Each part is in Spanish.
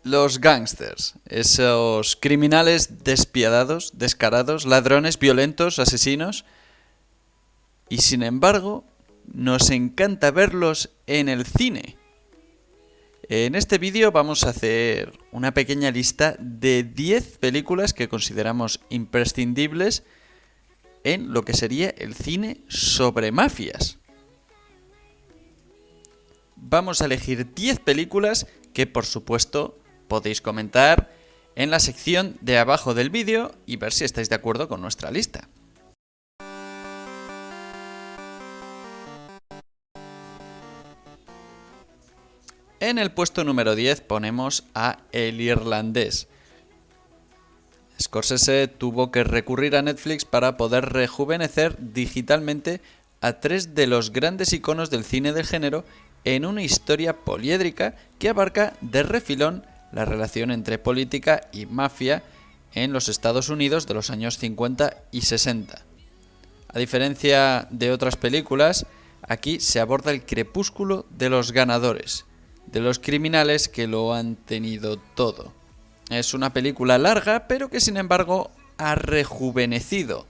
Los gángsters, esos criminales despiadados, descarados, ladrones, violentos, asesinos. Y sin embargo, nos encanta verlos en el cine. En este vídeo vamos a hacer una pequeña lista de 10 películas que consideramos imprescindibles en lo que sería el cine sobre mafias. Vamos a elegir 10 películas que, por supuesto, podéis comentar en la sección de abajo del vídeo y ver si estáis de acuerdo con nuestra lista. En el puesto número 10 ponemos a El Irlandés. Scorsese tuvo que recurrir a Netflix para poder rejuvenecer digitalmente a 3 de los grandes iconos del cine del género en una historia poliédrica que abarca de refilón la relación entre política y mafia en los Estados Unidos de los años 50 y 60. A diferencia de otras películas, aquí se aborda el crepúsculo de los ganadores, de los criminales que lo han tenido todo. Es una película larga, pero que sin embargo ha rejuvenecido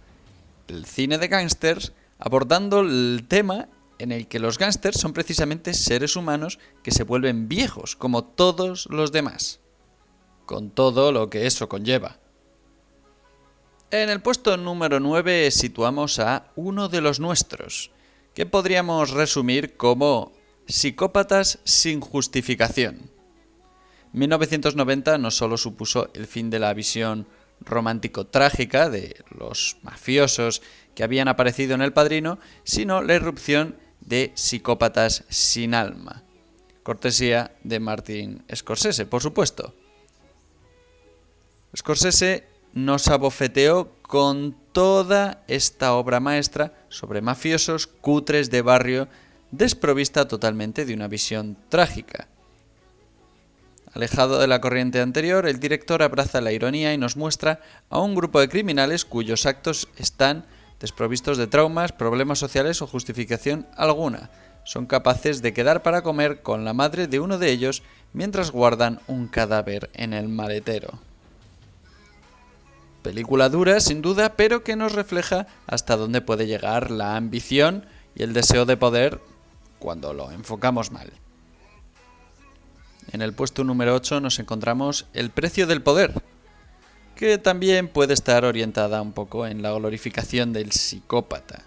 el cine de gángsters, abordando el tema en el que los gángsters son precisamente seres humanos que se vuelven viejos, como todos los demás, con todo lo que eso conlleva. En el puesto número 9 situamos a uno de los nuestros, que podríamos resumir como Psicópatas sin justificación. 1990 no solo supuso el fin de la visión romántico-trágica de los mafiosos que habían aparecido en El Padrino, sino la irrupción de Psicópatas sin alma. Cortesía de Martin Scorsese, por supuesto. Scorsese nos abofeteó con toda esta obra maestra sobre mafiosos cutres de barrio, desprovista totalmente de una visión trágica. Alejado de la corriente anterior, el director abraza la ironía y nos muestra a un grupo de criminales cuyos actos están desprovistos de traumas, problemas sociales o justificación alguna. Son capaces de quedar para comer con la madre de uno de ellos mientras guardan un cadáver en el maletero. Película dura, sin duda, pero que nos refleja hasta dónde puede llegar la ambición y el deseo de poder cuando lo enfocamos mal. En el puesto número 8 nos encontramos El precio del poder, que también puede estar orientada un poco en la glorificación del psicópata.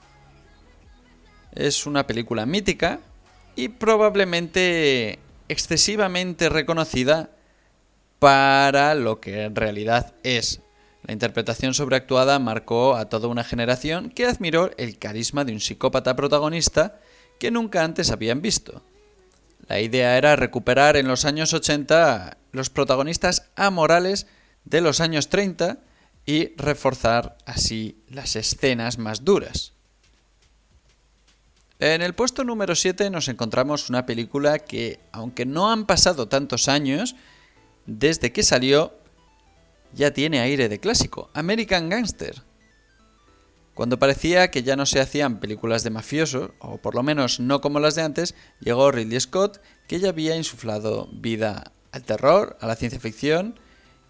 Es una película mítica y probablemente excesivamente reconocida para lo que en realidad es. La interpretación sobreactuada marcó a toda una generación que admiró el carisma de un psicópata protagonista que nunca antes habían visto. La idea era recuperar en los años 80 los protagonistas amorales de los años 30 y reforzar así las escenas más duras. En el puesto número 7 nos encontramos una película que, aunque no han pasado tantos años desde que salió, ya tiene aire de clásico: American Gangster. Cuando parecía que ya no se hacían películas de mafiosos, o por lo menos no como las de antes, llegó Ridley Scott, que ya había insuflado vida al terror, a la ciencia ficción,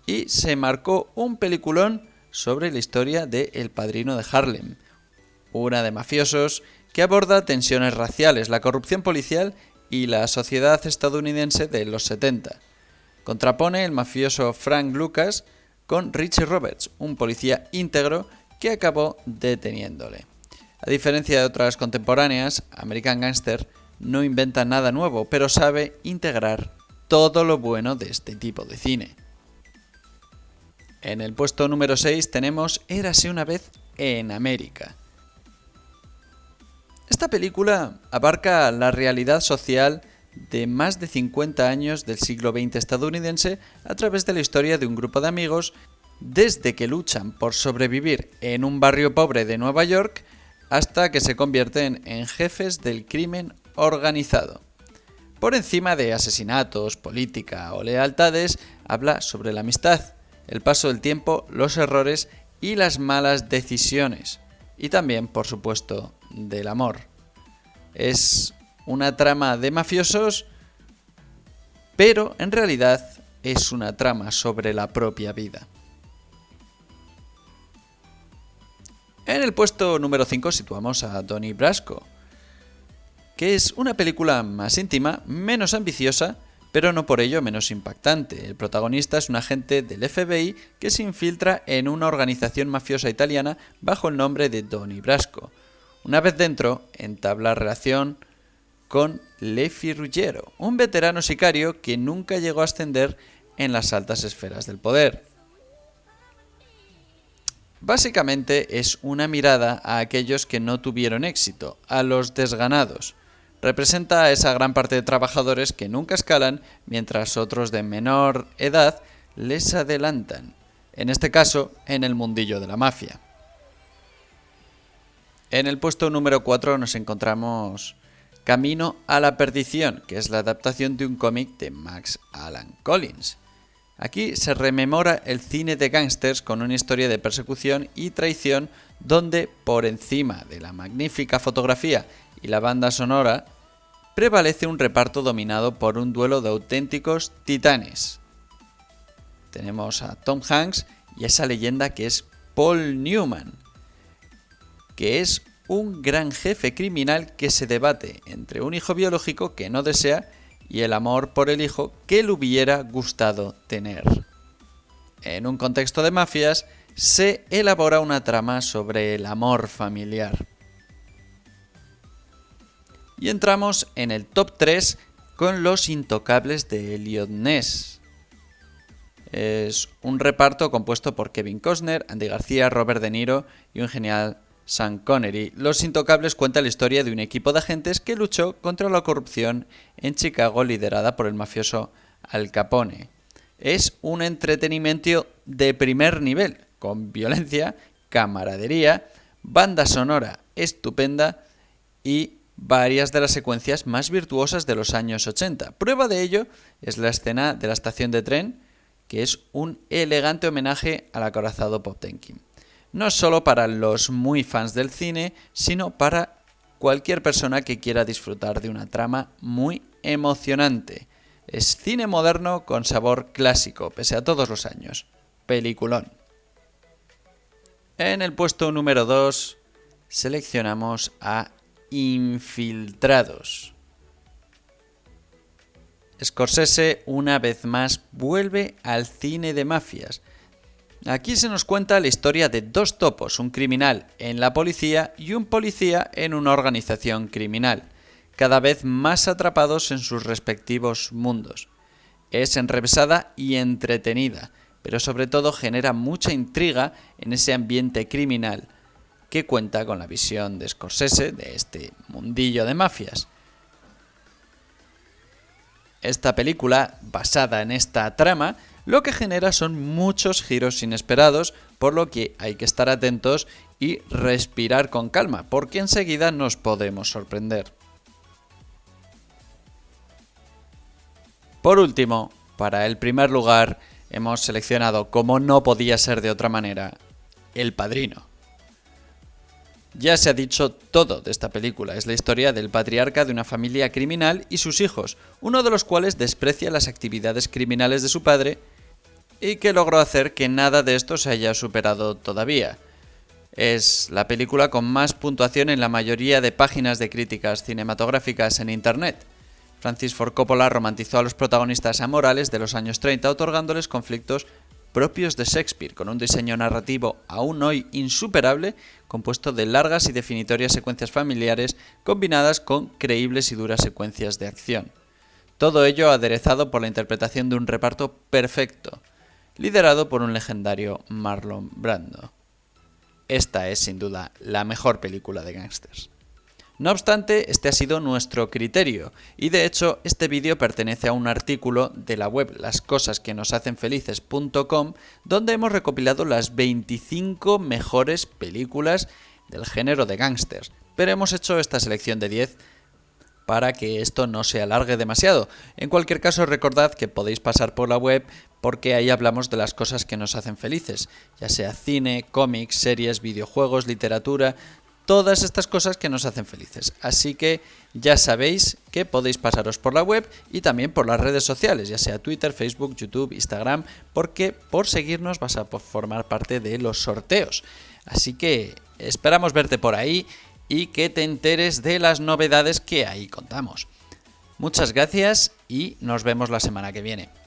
y se marcó un peliculón sobre la historia de El Padrino de Harlem, una de mafiosos que aborda tensiones raciales, la corrupción policial y la sociedad estadounidense de los 70. Contrapone el mafioso Frank Lucas con Richie Roberts, un policía íntegro que acabó deteniéndole. A diferencia de otras contemporáneas, American Gangster no inventa nada nuevo, pero sabe integrar todo lo bueno de este tipo de cine. En el puesto número 6 tenemos Érase una vez en América. Esta película abarca la realidad social de más de 50 años del siglo XX estadounidense a través de la historia de un grupo de amigos desde que luchan por sobrevivir en un barrio pobre de Nueva York hasta que se convierten en jefes del crimen organizado. Por encima de asesinatos, política o lealtades, habla sobre la amistad, el paso del tiempo, los errores y las malas decisiones. Y también, por supuesto, del amor. Es una trama de mafiosos, pero en realidad es una trama sobre la propia vida. En el puesto número 5 situamos a Donnie Brasco, que es una película más íntima, menos ambiciosa, pero no por ello menos impactante. El protagonista es un agente del FBI que se infiltra en una organización mafiosa italiana bajo el nombre de Donnie Brasco. Una vez dentro, entabla relación con Lefi Ruggiero, un veterano sicario que nunca llegó a ascender en las altas esferas del poder. Básicamente es una mirada a aquellos que no tuvieron éxito, a los desganados. Representa a esa gran parte de trabajadores que nunca escalan, mientras otros de menor edad les adelantan, en este caso en el mundillo de la mafia. En el puesto número 4 nos encontramos Camino a la Perdición, que es la adaptación de un cómic de Max Allan Collins. Aquí se rememora el cine de gángsters con una historia de persecución y traición donde, por encima de la magnífica fotografía y la banda sonora, prevalece un reparto dominado por un duelo de auténticos titanes. Tenemos a Tom Hanks y esa leyenda que es Paul Newman, que es un gran jefe criminal que se debate entre un hijo biológico que no desea y el amor por el hijo que le hubiera gustado tener. En un contexto de mafias, se elabora una trama sobre el amor familiar. Y entramos en el top 3 con Los Intocables de Elliot Ness. Es un reparto compuesto por Kevin Costner, Andy García, Robert De Niro y un genial Sean Connery. Los Intocables cuenta la historia de un equipo de agentes que luchó contra la corrupción en Chicago liderada por el mafioso Al Capone. Es un entretenimiento de primer nivel, con violencia, camaradería, banda sonora estupenda y varias de las secuencias más virtuosas de los años 80. Prueba de ello es la escena de la estación de tren, que es un elegante homenaje al acorazado Potemkin. No solo para los muy fans del cine, sino para cualquier persona que quiera disfrutar de una trama muy emocionante. Es cine moderno con sabor clásico, pese a todos los años. Peliculón. En el puesto número 2 seleccionamos a Infiltrados. Scorsese una vez más vuelve al cine de mafias. Aquí se nos cuenta la historia de dos topos, un criminal en la policía y un policía en una organización criminal, cada vez más atrapados en sus respectivos mundos. Es enrevesada y entretenida, pero sobre todo genera mucha intriga en ese ambiente criminal que cuenta con la visión de Scorsese de este mundillo de mafias. Esta película, basada en esta trama, lo que genera son muchos giros inesperados, por lo que hay que estar atentos y respirar con calma, porque enseguida nos podemos sorprender. Por último, para el primer lugar, hemos seleccionado, como no podía ser de otra manera, El Padrino. Ya se ha dicho todo de esta película, es la historia del patriarca de una familia criminal y sus hijos, uno de los cuales desprecia las actividades criminales de su padre y que logró hacer que nada de esto se haya superado todavía. Es la película con más puntuación en la mayoría de páginas de críticas cinematográficas en Internet. Francis Ford Coppola romantizó a los protagonistas amorales de los años 30 otorgándoles conflictos propios de Shakespeare, con un diseño narrativo aún hoy insuperable, compuesto de largas y definitorias secuencias familiares combinadas con creíbles y duras secuencias de acción. Todo ello aderezado por la interpretación de un reparto perfecto, liderado por un legendario Marlon Brando. Esta es sin duda la mejor película de gángsters. No obstante, este ha sido nuestro criterio, y de hecho este vídeo pertenece a un artículo de la web lascosasquenoshacen.com, donde hemos recopilado las 25 mejores películas del género de gángsters, pero hemos hecho esta selección de 10 para que esto no se alargue demasiado. En cualquier caso, recordad que podéis pasar por la web porque ahí hablamos de las cosas que nos hacen felices, ya sea cine, cómics, series, videojuegos, literatura. todas estas cosas que nos hacen felices. Así que ya sabéis que podéis pasaros por la web y también por las redes sociales, ya sea Twitter, Facebook, YouTube, Instagram, porque por seguirnos vas a formar parte de los sorteos. Así que esperamos verte por ahí y que te enteres de las novedades que ahí contamos. Muchas gracias y nos vemos la semana que viene.